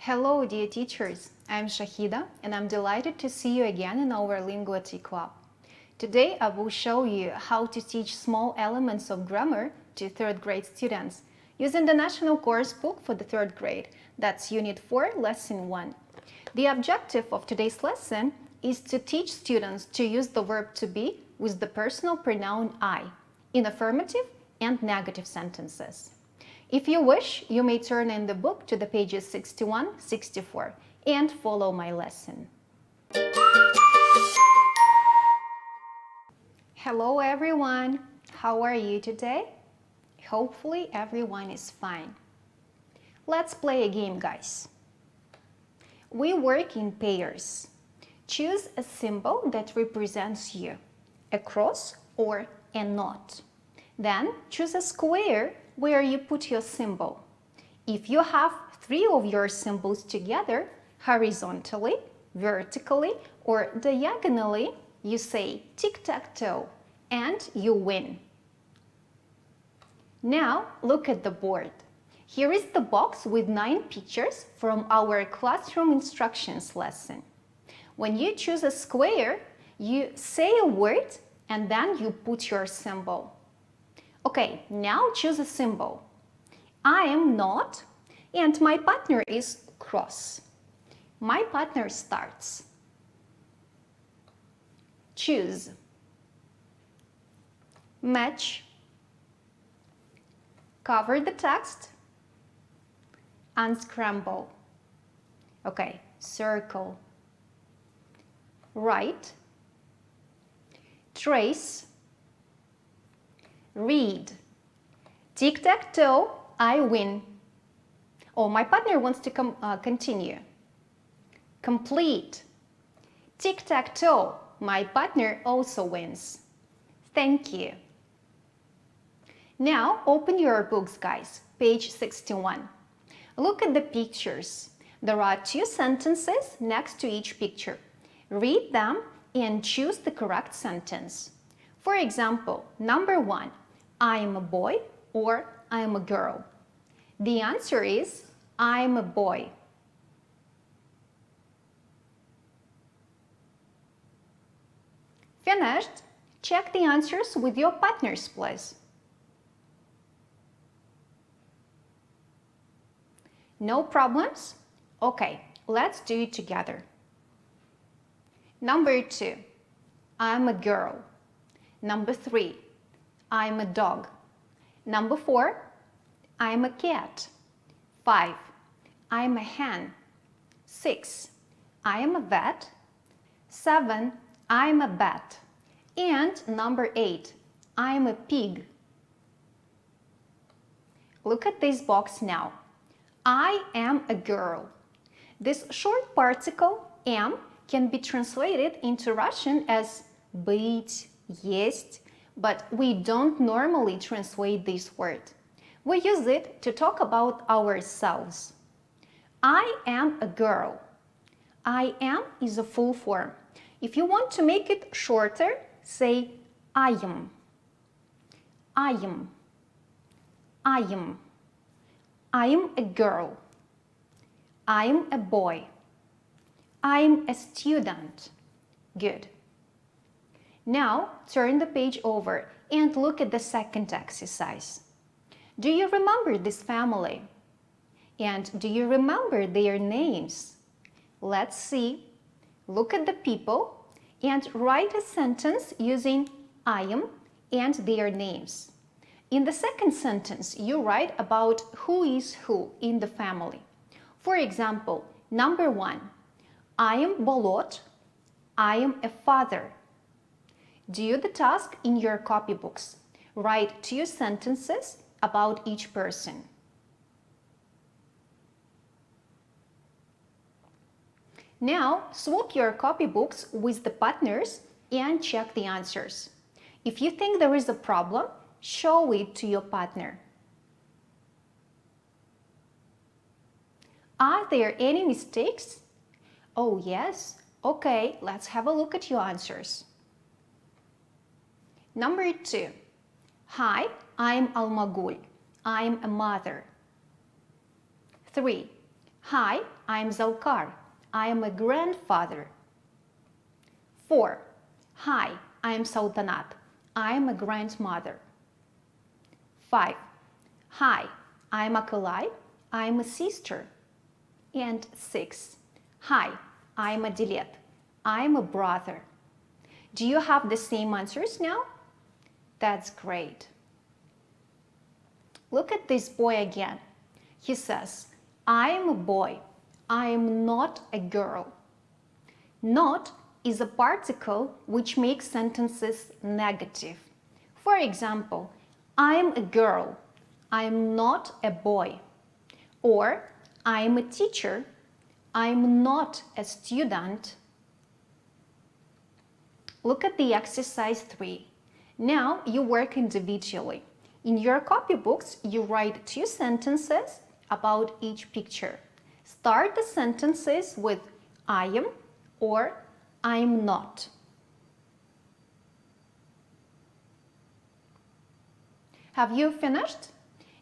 Hello, dear teachers. I'm Shahida, and I'm delighted to see you again in our Linguity Club. Today, I will show you how to teach small elements of grammar to third grade students using the National Course Book for the third grade. That's Unit 4, Lesson 1. The objective of today's lesson is to teach students to use the verb to be with the personal pronoun I in affirmative and negative sentences. If you wish, you may turn in the book to the pages 61-64 and follow my lesson. Hello everyone! How are you today? Hopefully everyone is fine. Let's play a game, guys. We work in pairs. Choose a symbol that represents you, a cross or a knot. Then choose a square where you put your symbol. If you have 3 of your symbols together, horizontally, vertically, or diagonally, you say tic-tac-toe and you win. Now look at the board. Here is the box with 9 pictures from our classroom instructions lesson. When you choose a square, you say a word and then you put your symbol. Okay, now choose a symbol. I am knot and my partner is cross. My partner starts. Choose. Match. Cover the text. Unscramble. Okay, circle. Write. Trace. Read. Tic-tac-toe, I win. Oh, my partner wants to continue. Complete. Tic-tac-toe, my partner also wins. Thank you. Now open your books, guys. Page 61. Look at the pictures. There are 2 sentences next to each picture. Read them and choose the correct sentence. For example, number 1, I am a boy or I am a girl. The answer is I am a boy. Finished? Check the answers with your partners, please. No problems? Okay, let's do it together. Number 2, I'm a girl. Number 3, I'm a dog. Number 4, I'm a cat. 5, I'm a hen. 6, I am a vet. 7, I'm a bat. And number 8, I'm a pig. Look at this box now. I am a girl. This short particle am can be translated into Russian as быть, есть, but we don't normally translate this word. We use it to talk about ourselves. I am a girl. I am is a full form. If you want to make it shorter, say I am. I am. I am. I am a girl. I am a boy. I am a student. Good. Now turn the page over and look at the second exercise. Do you remember this family? And do you remember their names? Let's see. Look at the people and write a sentence using I am and their names. In the second sentence, you write about who is who in the family. For example, number 1, I am Bolot. I am a father. Do the task in your copybooks. Write 2 sentences about each person. Now swap your copybooks with the partners and check the answers. If you think there is a problem, show it to your partner. Are there any mistakes? Oh yes. Okay, let's have a look at your answers. Number 2. Hi, I'm Almagul. I'm a mother. 3. Hi, I'm Zalkar. I am a grandfather. 4. Hi, I am Sultanat. I am a grandmother. 5. Hi, I am Akalai. I am a sister. And 6. Hi, I am Adilet. I am a brother. Do you have the same answers now? That's great. Look at this boy again. He says, I am a boy. I am not a girl. Not is a particle which makes sentences negative. For example, I am a girl. I am not a boy. Or, I am a teacher. I am not a student. Look at the exercise 3. Now you work individually. In your copybooks, you write 2 sentences about each picture. Start the sentences with I am or I'm not. Have you finished?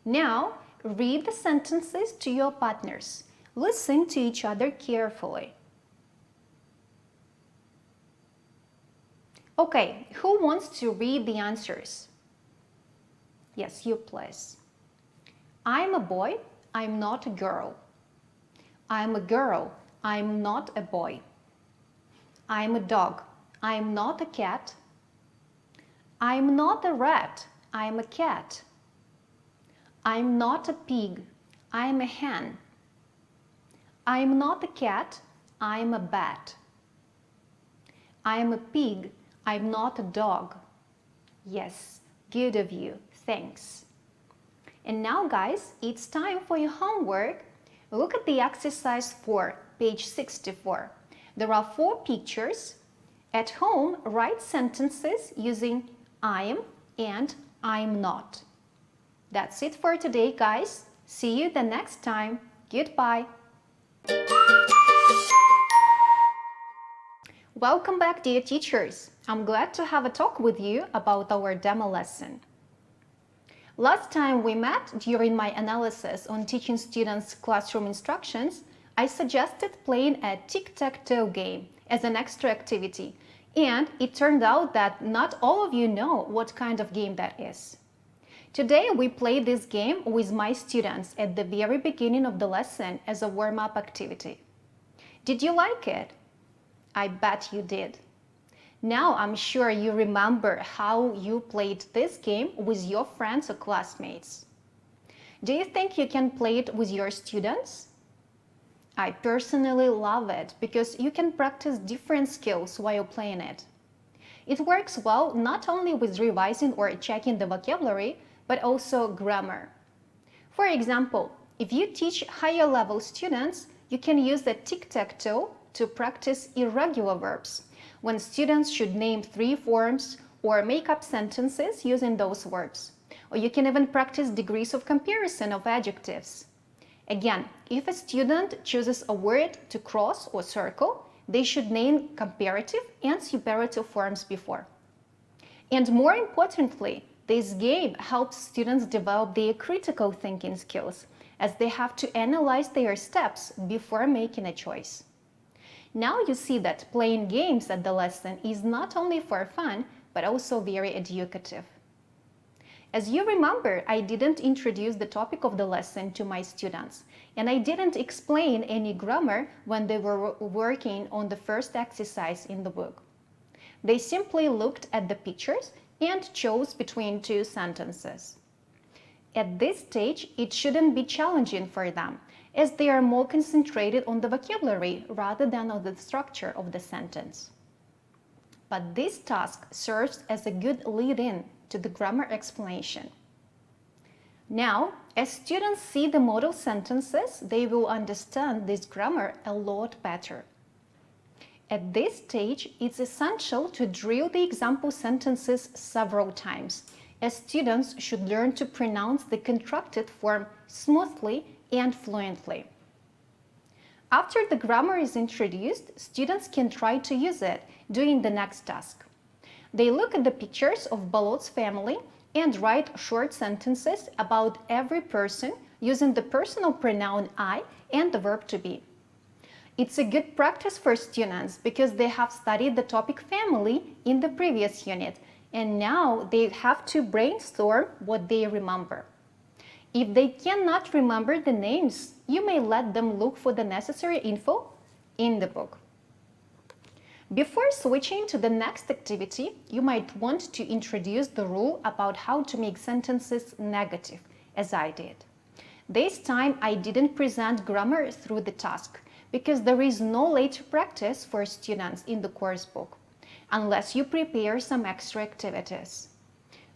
Now read the sentences to your partners. Listen to each other carefully. Okay, who wants to read the answers? Yes, you please. I'm a boy, I'm not a girl. I'm a girl, I'm not a boy. I'm a dog, I'm not a cat. I'm not a rat, I'm a cat. I'm not a pig, I'm a hen. I'm not a cat, I'm a bat. I'm a pig, I'm not a dog. Yes, good of you, thanks. And now guys, it's time for your homework. Look at the exercise 4, page 64. There are 4 pictures. At home, write sentences using I am and I'm not. That's it for today, guys. See you the next time. Goodbye. Welcome back, dear teachers. I'm glad to have a talk with you about our demo lesson. Last time we met during my analysis on teaching students classroom instructions, I suggested playing a tic-tac-toe game as an extra activity, and it turned out that not all of you know what kind of game that is. Today we play this game with my students at the very beginning of the lesson as a warm-up activity. Did you like it? I bet you did. Now I'm sure you remember how you played this game with your friends or classmates. Do you think you can play it with your students? I personally love it because you can practice different skills while playing it. It works well not only with revising or checking the vocabulary, but also grammar. For example, if you teach higher level students, you can use the tic-tac-toe to practice irregular verbs, when students should name 3 forms or make up sentences using those verbs. Or you can even practice degrees of comparison of adjectives. Again, if a student chooses a word to cross or circle, they should name comparative and superlative forms before. And more importantly, this game helps students develop their critical thinking skills, as they have to analyze their steps before making a choice. Now you see that playing games at the lesson is not only for fun, but also very educative. As you remember, I didn't introduce the topic of the lesson to my students, and I didn't explain any grammar when they were working on the first exercise in the book. They simply looked at the pictures and chose between 2 sentences. At this stage, it shouldn't be challenging for them, as they are more concentrated on the vocabulary rather than on the structure of the sentence. But this task serves as a good lead-in to the grammar explanation. Now, as students see the model sentences, they will understand this grammar a lot better. At this stage, it's essential to drill the example sentences several times, as students should learn to pronounce the contracted form smoothly and fluently. After the grammar is introduced, students can try to use it doing the next task. They look at the pictures of Balot's family and write short sentences about every person using the personal pronoun I and the verb to be. It's a good practice for students because they have studied the topic family in the previous unit, and now they have to brainstorm what they remember. If they cannot remember the names, you may let them look for the necessary info in the book. Before switching to the next activity, you might want to introduce the rule about how to make sentences negative, as I did. This time I didn't present grammar through the task because there is no later practice for students in the course book, unless you prepare some extra activities.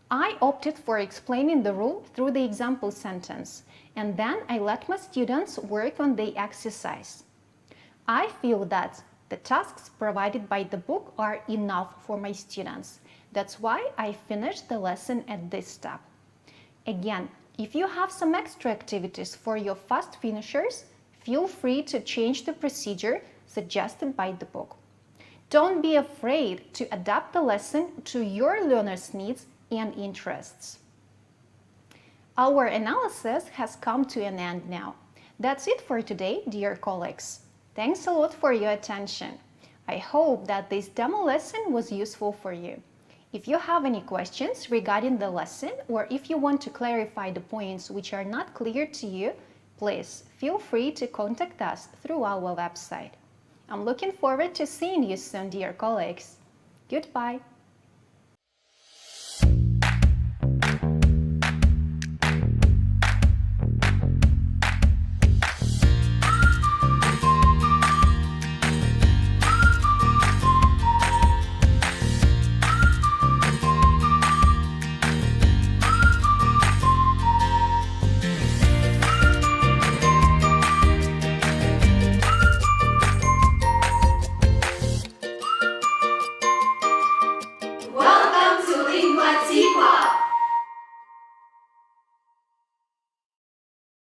I opted for explaining the rule through the example sentence, and then I let my students work on the exercise. I feel that the tasks provided by the book are enough for my students. That's why I finished the lesson at this step. Again, if you have some extra activities for your fast finishers, feel free to change the procedure suggested by the book. Don't be afraid to adapt the lesson to your learners' needs and interests. Our analysis has come to an end now. That's it for today, dear colleagues. Thanks a lot for your attention. I hope that this demo lesson was useful for you. If you have any questions regarding the lesson, or if you want to clarify the points which are not clear to you, please feel free to contact us through our website. I'm looking forward to seeing you soon, dear colleagues. Goodbye.